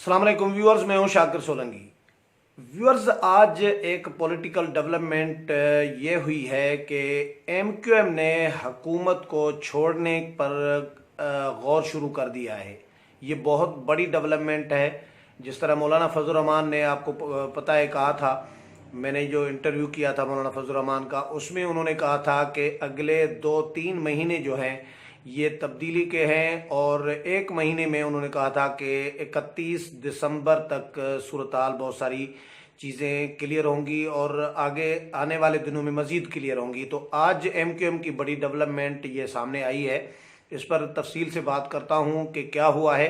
अस्सलाम वालेकुम व्यूअर्स, मैं हूं शाकिर सोलंकी। व्यूअर्स, आज एक पॉलिटिकल डेवलपमेंट ये हुई है कि एमक्यूएम ने हुकूमत को छोड़ने पर गौर शुरू कर दिया है। ये बहुत बड़ी डेवलपमेंट है। जिस तरह मौलाना फजल रहमान ने, आपको पता है, कहा था, मैंने जो इंटरव्यू किया था मौलाना फजल रहमान का, उसमें उन्होंने कहा था कि अगले 2-3 महीने जो हैं ये तब्दीली के हैं, और 1 महीने में उन्होंने कहा था कि 31 दिसंबर तक सूरत-हाल बहुत सारी चीज़ें क्लियर होंगी और आगे आने वाले दिनों में मज़ीद क्लियर होंगी। तो आज एमक्यूएम की बड़ी डेवलपमेंट ये सामने आई है। इस पर तफसील से बात करता हूँ कि क्या हुआ है।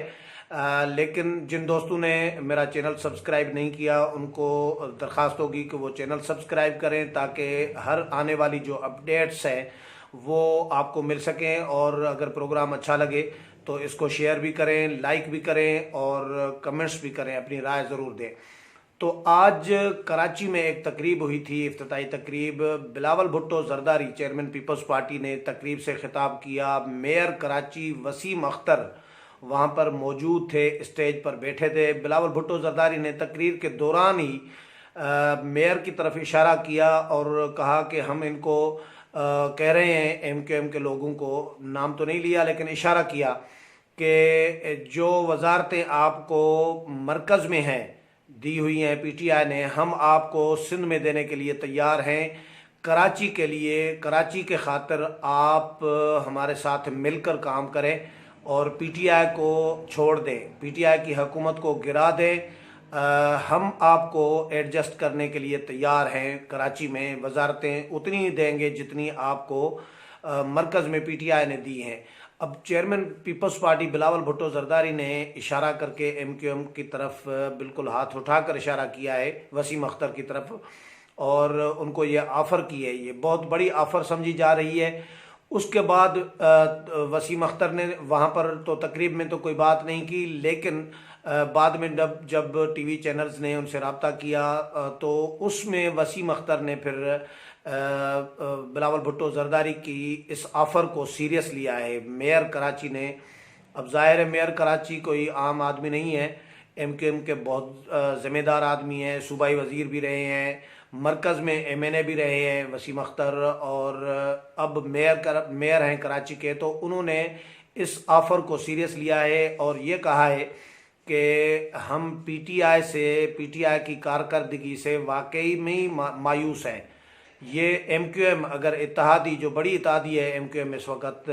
लेकिन जिन दोस्तों ने मेरा चैनल सब्सक्राइब नहीं किया उनको दरख्वास्त होगी कि वो चैनल सब्सक्राइब करें, ताकि हर आने वाली जो अपडेट्स हैं वो आपको मिल सकें। और अगर प्रोग्राम अच्छा लगे तो इसको शेयर भी करें, लाइक भी करें और कमेंट्स भी करें, अपनी राय ज़रूर दें। तो आज कराची में एक तकरीब हुई थी, इफ्तिताई तकरीब। Bilawal Bhutto Zardari, chairman Peoples Party, ने तकरीब से खिताब किया। मेयर कराची वसीम अख्तर वहाँ पर मौजूद थे, स्टेज पर बैठे थे। बिलावल भुट्टो जरदारी ने तकरीर के दौरान ही मेयर की तरफ इशारा किया और कहा कि हम इनको कह रहे हैं, एमक्यूएम के लोगों को, नाम तो नहीं लिया लेकिन इशारा किया कि जो वजारतें आपको मरकज़ में हैं, दी हुई हैं पीटीआई ने, हम आपको सिंध में देने के लिए तैयार हैं। कराची के लिए, कराची के खातिर आप हमारे साथ मिलकर काम करें और पीटीआई को छोड़ दें, पीटीआई की हुकूमत को गिरा दें। हम आपको एडजस्ट करने के लिए तैयार हैं। कराची में वजारतें उतनी ही देंगे जितनी आपको मरकज़ में पीटीआई ने दी हैं। अब chairman Peoples Party Bilawal Bhutto Zardari ने इशारा करके एमक्यूएम की तरफ बिल्कुल हाथ उठाकर इशारा किया है, वसीम अख्तर की तरफ, और उनको ये ऑफ़र की है। ये बहुत बड़ी ऑफ़र समझी जा रही है। उसके बाद वसीम अख्तर ने वहाँ पर तो तकरीब में तो कोई बात नहीं की, लेकिन बाद में जब टीवी चैनल्स ने उनसे रब्ता किया तो उसमें वसीम अख्तर ने फिर बिलावल भुट्टो जरदारी की इस ऑफ़र को सीरियस लिया है। मेयर कराची ने, अब ज़ाहिर है मेयर कराची कोई आम आदमी नहीं है, एमक्यूएम के बहुत ज़िम्मेदार आदमी हैं, सूबाई वज़ीर भी रहे हैं, मरकज़ में एमएनए भी रहे हैं वसीम अख्तर, और अब मेयर हैं कराची के। तो उन्होंने इस ऑफ़र को सीरियस लिया है और ये कहा है कि हम पीटीआई से, पीटीआई की कारकर्दगी से वाकई में ही मायूस हैं। ये एमक्यूएम अगर इत्तेहादी, जो बड़ी इत्तेहादी है एमक्यूएम इस वक्त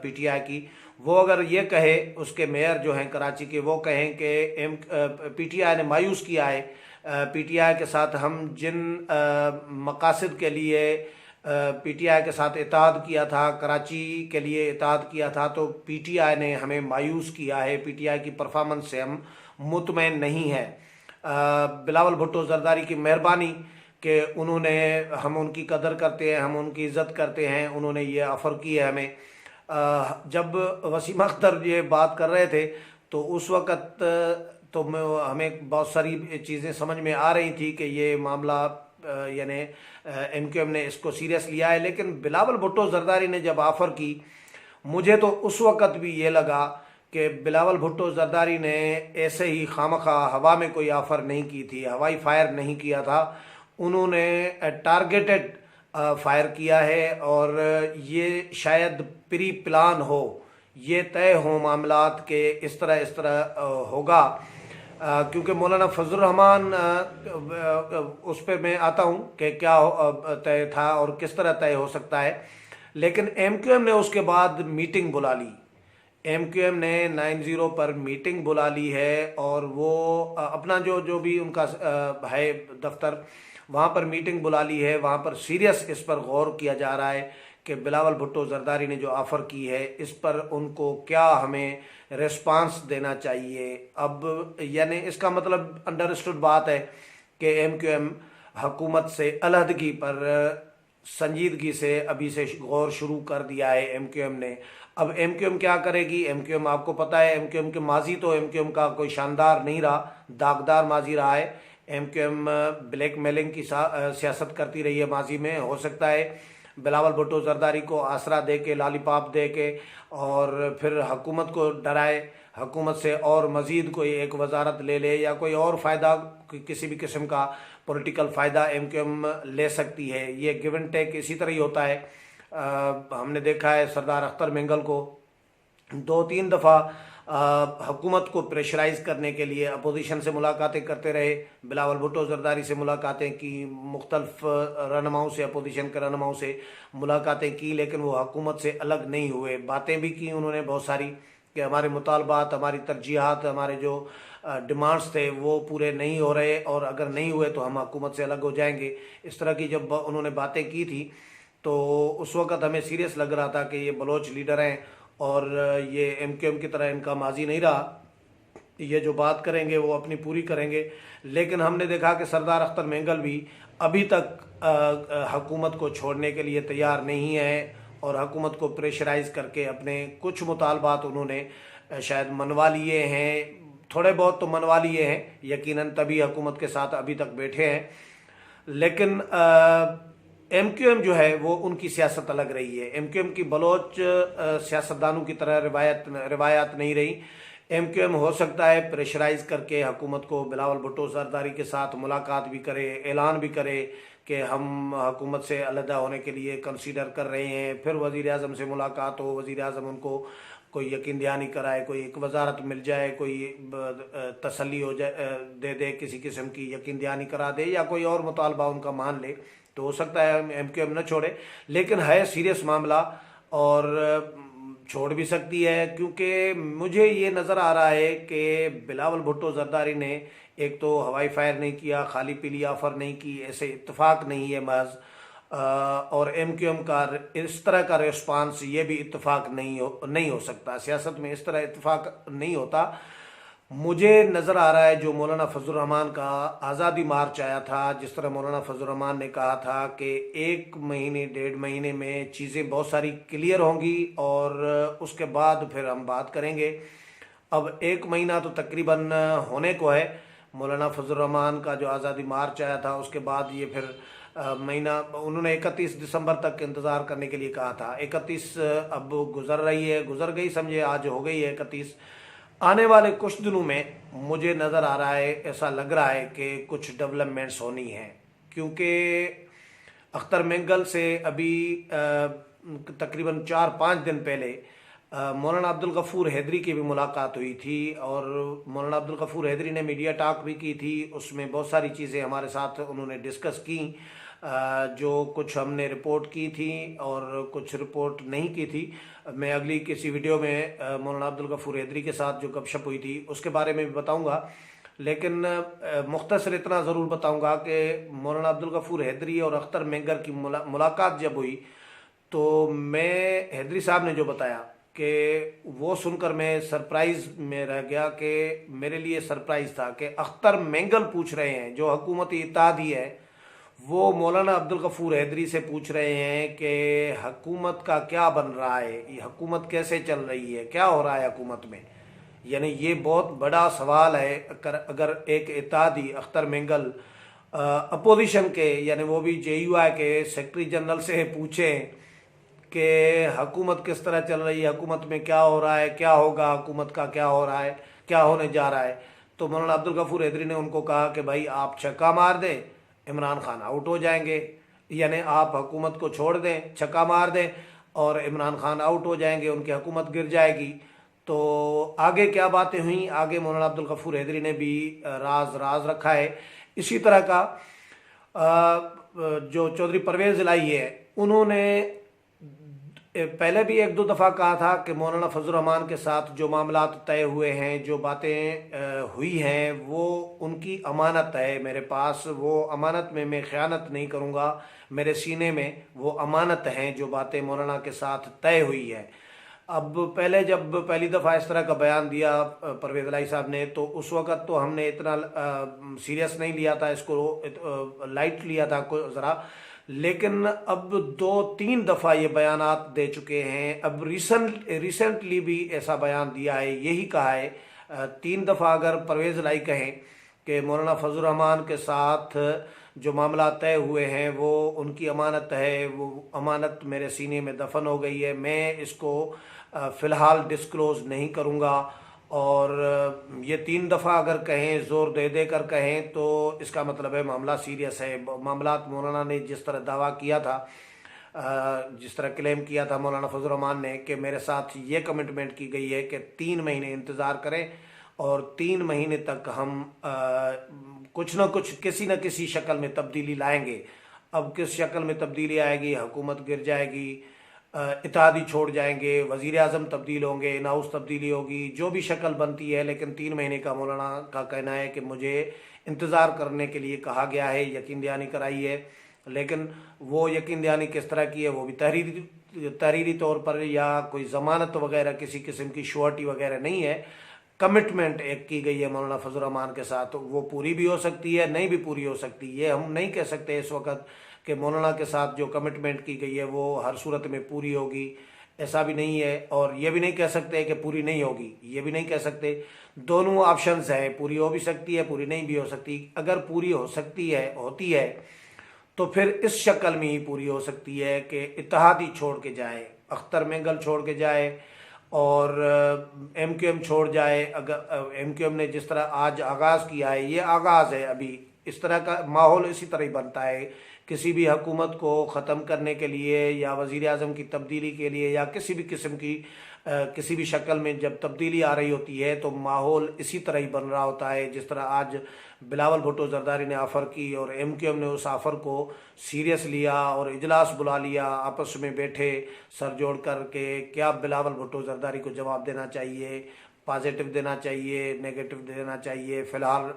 पीटीआई की, वो अगर ये कहे, उसके मेयर जो हैं कराची के, वो कहें कि पीटीआई ने मायूस किया है, पीटीआई के साथ हम जिन मकासद के लिए पीटीआई के साथ इत्तेहाद किया था, कराची के लिए इत्तेहाद किया था, तो पीटीआई ने हमें मायूस किया है, पीटीआई की परफॉर्मेंस से हम मुतमईन नहीं हैं। बिलावल भुट्टो जरदारी की मेहरबानी कि उन्होंने, हम उनकी कदर करते हैं, हम उनकी इज़्ज़त करते हैं, उन्होंने ये ऑफ़र की है हमें। जब वसीम अख्तर ये बात कर रहे थे तो उस वक़्त तो हमें बहुत सारी चीज़ें समझ में आ रही थी कि ये मामला यानी एमक्यूएम ने इसको सीरियस लिया है। लेकिन बिलावल भुट्टो जरदारी ने जब ऑफ़र की, मुझे तो उस वक़्त भी ये लगा कि बिलावल भुट्टो जरदारी ने ऐसे ही खामखा हवा में कोई ऑफ़र नहीं की थी, हवाई फायर नहीं किया था। उन्होंने टारगेटेड फायर किया है और ये शायद प्री प्लान हो, ये तय हो मामलात के इस तरह होगा। क्योंकि मौलाना फजल रहमान, उस पर मैं आता हूँ कि क्या तय था और किस तरह तय हो सकता है। लेकिन एमक्यूएम ने उसके बाद मीटिंग बुला ली, एमक्यूएम ने 90 पर मीटिंग बुला ली है, और वो अपना जो भी उनका है दफ्तर, वहाँ पर मीटिंग बुला ली है। वहाँ पर सीरियस इस पर गौर किया जा रहा है कि बिलावल भुट्टो जरदारी ने जो ऑफ़र की है, इस पर उनको क्या हमें रिस्पांस देना चाहिए। अब यानी इसका मतलब अंडरस्टूड बात है कि एमक्यूएम हुकूमत से अलहदगी पर संजीदगी से अभी से गौर शुरू कर दिया है एमक्यूएम ने। अब एमक्यूएम क्या करेगी? एमक्यूएम, आपको पता है एमक्यूएम के माजी तो एमक्यूएम का कोई शानदार नहीं रहा, दागदार माजी रहा है। एमक्यूएम ब्लैक मेलिंग की सियासत करती रही है माजी में। हो सकता है बिलावल भुट्टो जरदारी को आसरा दे के, लॉलीपॉप दे के, और फिर हुकूमत को डराए, हुकूमत से और मज़ीद कोई एक वजारत ले ले या कोई और फ़ायदा किसी भी किस्म का पॉलिटिकल फ़ायदा एमक्यूएम ले सकती है। ये गिव एंड टेक इसी तरह ही होता है। हमने देखा है सरदार अख्तर मेंगल को 2-3 दफ़ा हुकूमत को प्रेशराइज करने के लिए अपोजिशन से मुलाकातें करते रहे। बिलावल भुट्टो जरदारी से मुलाकातें की, मुख्तलिफ रहनुमाओं से, अपोजिशन के रहनुमाओं से मुलाकातें की, लेकिन वो हुकूमत से अलग नहीं हुए। बातें भी की उन्होंने बहुत सारी कि हमारे मुतालबात, हमारी तरजीहात, हमारे जो डिमांड्स थे वो पूरे नहीं हो रहे और अगर नहीं हुए तो हम हुकूमत से अलग हो जाएंगे। इस तरह की जब उन्होंने बातें की थी तो उस वक़्त हमें सीरियस लग रहा था कि ये बलोच लीडर हैं और ये एमक्यूएम की तरह इनका माजी नहीं रहा, ये जो बात करेंगे वो अपनी पूरी करेंगे। लेकिन हमने देखा कि सरदार अख्तर मेंगल भी अभी तक हुकूमत को छोड़ने के लिए तैयार नहीं है और हुकूमत को प्रेशराइज करके अपने कुछ मुतालबात उन्होंने शायद मनवा लिए हैं, थोड़े बहुत तो मनवा लिए हैं यकीनन, तभी हुकूमत के साथ अभी तक बैठे हैं। लेकिन एमक्यूएम जो है वो उनकी सियासत अलग रही है। एमक्यूएम की बलोच सियासतदानों की तरह रिवायात नहीं रही। एमक्यूएम हो सकता है प्रेशराइज करके हुकूमत को, बिलावल भुट्टो जरदारी के साथ मुलाकात भी करे, ऐलान भी करे कि हम हुकूमत से अलहदा होने के लिए कंसीडर कर रहे हैं, फिर वज़ीर आज़म से मुलाकात हो, वज़ीर आज़म उनको कोई यकीन दहानी कराए, कोई एक वजारत मिल जाए, कोई तसल्ली हो जाए, दे दे, किसी किस्म की यकीन दहानी करा दे या कोई और मुतालबा उनका मान ले, तो हो सकता है एमक्यूएम न छोड़े। लेकिन है सीरियस मामला और छोड़ भी सकती है, क्योंकि मुझे ये नज़र आ रहा है कि बिलावल भुट्टो जरदारी ने एक तो हवाई फायर नहीं किया, खाली पीली ऑफर नहीं की, ऐसे इत्तेफाक नहीं है महज, और एमक्यूएम का इस तरह का रिस्पांस ये भी इत्तेफाक नहीं हो सकता। सियासत में इस तरह इत्तेफाक नहीं होता। मुझे नज़र आ रहा है जो मौलाना फजल रहमान का आज़ादी मार्च आया था, जिस तरह मौलाना फजल रहमान ने कहा था कि 1 महीने 1.5 महीने में चीज़ें बहुत सारी क्लियर होंगी और उसके बाद फिर हम बात करेंगे। अब 1 महीना तो तकरीबन होने को है। मौलाना फजल रहमान का जो आज़ादी मार्च आया था उसके बाद ये फिर महीना, उन्होंने 31 दिसंबर तक इंतज़ार करने के लिए कहा था। 31 अब गुजर गई समझे, आज हो गई है 31। आने वाले कुछ दिनों में मुझे नज़र आ रहा है, ऐसा लग रहा है कि कुछ डेवलपमेंट्स होनी है, क्योंकि अख्तर मेंगल से अभी तकरीबन 4-5 दिन पहले मौलाना अब्दुल गफूर हैदरी की भी मुलाकात हुई थी और मौलाना अब्दुल गफूर हैदरी ने मीडिया टॉक भी की थी। उसमें बहुत सारी चीज़ें हमारे साथ उन्होंने डिस्कस की, जो कुछ हमने रिपोर्ट की थी और कुछ रिपोर्ट नहीं की थी। मैं अगली किसी वीडियो में मौलाना अब्दुल गफूर हैदरी के साथ जो गपशप हुई थी उसके बारे में भी बताऊंगा, लेकिन मुख्तसर इतना ज़रूर बताऊंगा कि मौलाना अब्दुल गफूर हैदरी और अख्तर मेंगल की मुलाकात जब हुई तो मैं, हैदरी साहब ने जो बताया कि वो सुनकर मैं सरप्राइज़ में रह गया, कि मेरे लिए सरप्राइज़ था कि अख्तर मेंगल पूछ रहे हैं, जो हुकूमती इत्तेहादी है, वो मौलाना अब्दुल गफूर हैदरी से पूछ रहे हैं कि हुकूमत का क्या बन रहा है, ये हुकूमत कैसे चल रही है, क्या हो रहा है हुकूमत में। यानी ये बहुत बड़ा सवाल है। अगर एक इत्तेहादी अख्तर मेंगल अपोजिशन के, यानी वो भी JUI के सेक्रेटरी जनरल से पूछें कि हुकूमत किस तरह चल रही है, हुकूमत में क्या हो रहा है, क्या होगा, हुकूमत का क्या हो रहा है, क्या होने जा रहा है, तो मौलाना अब्दुल गफूर हैदरी ने उनको कहा कि भाई आप छक्का मार दें, इमरान खान आउट हो जाएंगे, यानी आप हुकूमत को छोड़ दें, छक्का मार दें और इमरान खान आउट हो जाएंगे, उनकी हुकूमत गिर जाएगी। तो आगे क्या बातें हुई, आगे मौलाना अब्दुल गफूर हैदरी ने भी राज रखा है। इसी तरह का जो चौधरी परवेज़ इलाही है, उन्होंने पहले भी 1-2 दफ़ा कहा था कि मौलाना फजल रहमान के साथ जो मामलात तय हुए हैं, जो बातें हुई हैं, वो उनकी अमानत है मेरे पास, वो अमानत में मैं ख़यानत नहीं करूँगा, मेरे सीने में वो अमानत हैं जो बातें मौलाना के साथ तय हुई है। अब पहले जब पहली दफ़ा इस तरह का बयान दिया परवेज़ इलाही साहब ने, तो उस वक़्त तो हमने इतना सीरियस नहीं लिया था, इसको लाइट लिया था ज़रा, लेकिन अब 2-3 दफ़ा ये बयानात दे चुके हैं। अब रिसेंटली भी ऐसा बयान दिया है, यही कहा है 3 दफ़ा अगर परवेज़ इलाही कहें कि मौलाना फजल रहमान के साथ जो मामला तय हुए हैं वो उनकी अमानत है, वो अमानत मेरे सीने में दफन हो गई है, मैं इसको फ़िलहाल डिस्क्लोज़ नहीं करूँगा और ये 3 दफ़ा अगर कहें, ज़ोर दे दे कर कहें, तो इसका मतलब है मामला सीरियस है। मामलात मौलाना ने जिस तरह दावा किया था, जिस तरह क्लेम किया था मौलाना फजल रहमान ने कि मेरे साथ ये कमिटमेंट की गई है कि 3 महीने इंतज़ार करें और 3 महीने तक हम कुछ ना कुछ, किसी न किसी शक्ल में तब्दीली लाएंगे। अब किस शक्ल में तब्दीली आएगी, हुकूमत गिर जाएगी, इत्तेहादी छोड़ जाएंगे, वज़ीर आज़म तब्दील होंगे, इन हाउस तब्दीली होगी, जो भी शक्ल बनती है, लेकिन 3 महीने का मौलाना का कहना है कि मुझे इंतज़ार करने के लिए कहा गया है, यकीन दहानी कराई है। लेकिन वो यकीन दहानी किस तरह की है, वो भी तहरीरी तौर पर, या कोई ज़मानत वगैरह किसी किस्म की श्योरिटी वगैरह नहीं है। कमिटमेंट एक की गई है मौलाना फजल रहमान के साथ, वो पूरी भी हो सकती है, नहीं भी पूरी हो सकती है। हम नहीं कह सकते इस वक्त कि मौलाना के साथ जो कमिटमेंट की गई है वो हर सूरत में पूरी होगी, ऐसा भी नहीं है। और ये भी नहीं कह सकते कि पूरी नहीं होगी, ये भी नहीं कह सकते। दोनों ऑप्शंस हैं, पूरी हो भी सकती है, पूरी नहीं भी हो सकती। अगर पूरी हो सकती है, होती है, तो फिर इस शक्ल में ही पूरी हो सकती है कि इत्तेहादी छोड़ के जाए, अख्तर मेंगल छोड़ के जाए और MQM छोड़ जाए। अगर MQM ने जिस तरह आज आगाज़ किया है, ये आगाज़ है, अभी इस तरह का माहौल इसी तरह ही बनता है। किसी भी हुकूमत को ख़त्म करने के लिए या वज़ीर आज़म की तब्दीली के लिए या किसी भी किस्म की किसी भी शक्ल में जब तब्दीली आ रही होती है, तो माहौल इसी तरह ही बन रहा होता है। जिस तरह आज बिलावल भुट्टो जरदारी ने ऑफ़र की और MQM ने उस ऑफ़र को सीरियस लिया और इजलास बुला लिया, आपस में बैठे सर जोड़ कर के क्या बिलावल भुट्टो जरदारी को जवाब देना चाहिए, पॉजिटिव देना चाहिए, नेगेटिव देना चाहिए, फ़िलहाल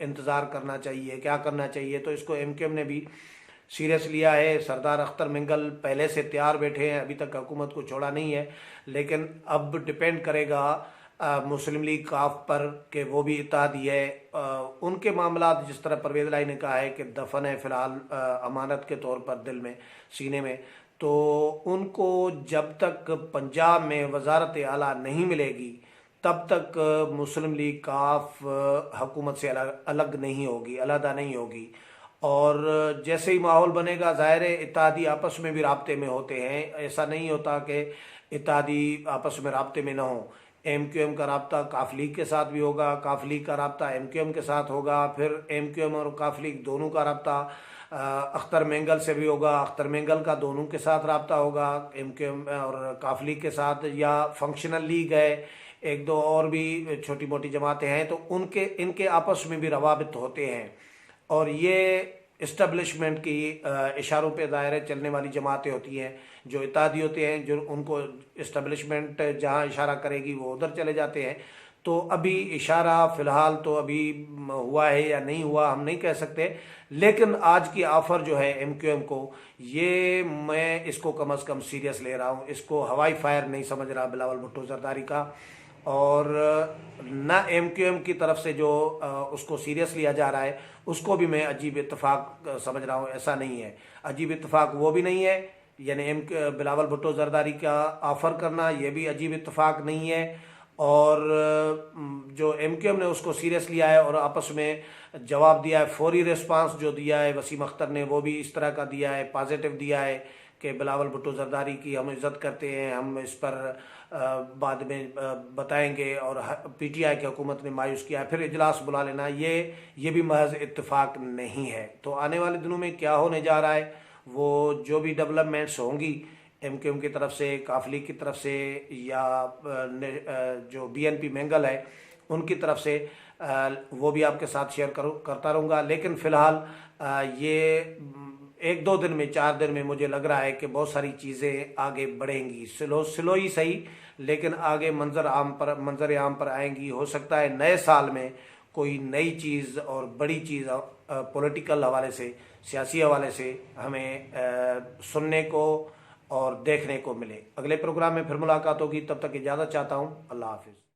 इंतज़ार करना चाहिए, क्या करना चाहिए। तो इसको MQM ने भी सीरियस लिया है। सरदार अख्तर मिंगल पहले से तैयार बैठे हैं, अभी तक हुकूमत को छोड़ा नहीं है। लेकिन अब डिपेंड करेगा मुस्लिम लीग काफ पर कि वो भी इत्तेहादी है। उनके मामलात जिस तरह परवेज़ लाई ने कहा है कि दफन है फ़िलहाल अमानत के तौर पर दिल में, सीने में, तो उनको जब तक पंजाब में वजारत आला नहीं मिलेगी तब तक मुस्लिम लीग काफ हुकूमत से अलग नहीं होगी, अलहदा नहीं होगी। और जैसे ही माहौल बनेगा, ज़ाहिर है इत्तेहादी आपस में भी राब्ते में होते हैं, ऐसा नहीं होता कि इत्तेहादी आपस में राब्ते में ना हो। MQM का राब्ता काफ लीग के साथ भी होगा, काफ लीग का राब्ता MQM के साथ होगा, फिर MQM और काफ लीग दोनों का राब्ता अख्तर मेंगल से भी होगा, अख्तर मेंगल का दोनों के साथ राब्ता होगा, MQM और काफ लीग के साथ, या फंक्शनल लीग है, एक दो और भी छोटी मोटी जमातें हैं, तो उनके इनके आपस में भी रवाबित होते हैं। और ये इस्टब्लिशमेंट की इशारों पे दायरे चलने वाली जमातें होती हैं, जो इत्तेहादी होते हैं, जो उनको इस्टब्लिशमेंट जहाँ इशारा करेगी वो उधर चले जाते हैं। तो अभी इशारा फ़िलहाल तो अभी हुआ है या नहीं हुआ हम नहीं कह सकते। लेकिन आज की ऑफ़र जो है MQM को, ये मैं इसको कम अज़ कम सीरियस ले रहा हूँ, इसको हवाई फायर नहीं समझ रहा बिलावल भुट्टो जरदारी का। और न MQM की तरफ से जो उसको सीरियस लिया जा रहा है, उसको भी मैं अजीब इत्तेफाक समझ रहा हूँ। ऐसा नहीं है, अजीब इत्तेफाक वो भी नहीं है, यानी बिलावल भुट्टो जरदारी का ऑफ़र करना ये भी अजीब इत्तेफाक नहीं है। और जो MQM ने उसको सीरियस लिया है और आपस में जवाब दिया है, फौरी रिस्पांस जो दिया है वसीम अख्तर ने, वो भी इस तरह का दिया है, पॉजिटिव दिया है कि बिलावल भुट्टो जरदारी की हम इज़्ज़त करते हैं, हम इस पर बाद में बताएंगे, और PTI की हुकूमत ने मायूस किया है, फिर इजलास बुला लेना, ये भी महज इत्तेफाक नहीं है। तो आने वाले दिनों में क्या होने जा रहा है, वो जो भी डेवलपमेंट्स होंगी MQM की तरफ से, काफ लीग की तरफ से, या जो BNP मेंगल है उनकी तरफ से, वो भी आपके साथ शेयर करता रहूँगा। लेकिन फ़िलहाल ये 1-2 दिन में, 4 दिन में मुझे लग रहा है कि बहुत सारी चीज़ें आगे बढ़ेंगी, स्लो ही सही, लेकिन आगे मंजर आम पर आएंगी। हो सकता है नए साल में कोई नई चीज़ और बड़ी चीज़ पॉलिटिकल हवाले से, सियासी हवाले से हमें सुनने को और देखने को मिले। अगले प्रोग्राम में फिर मुलाकात होगी, तब तक इजाज़त चाहता हूँ। अल्लाह हाफिज़।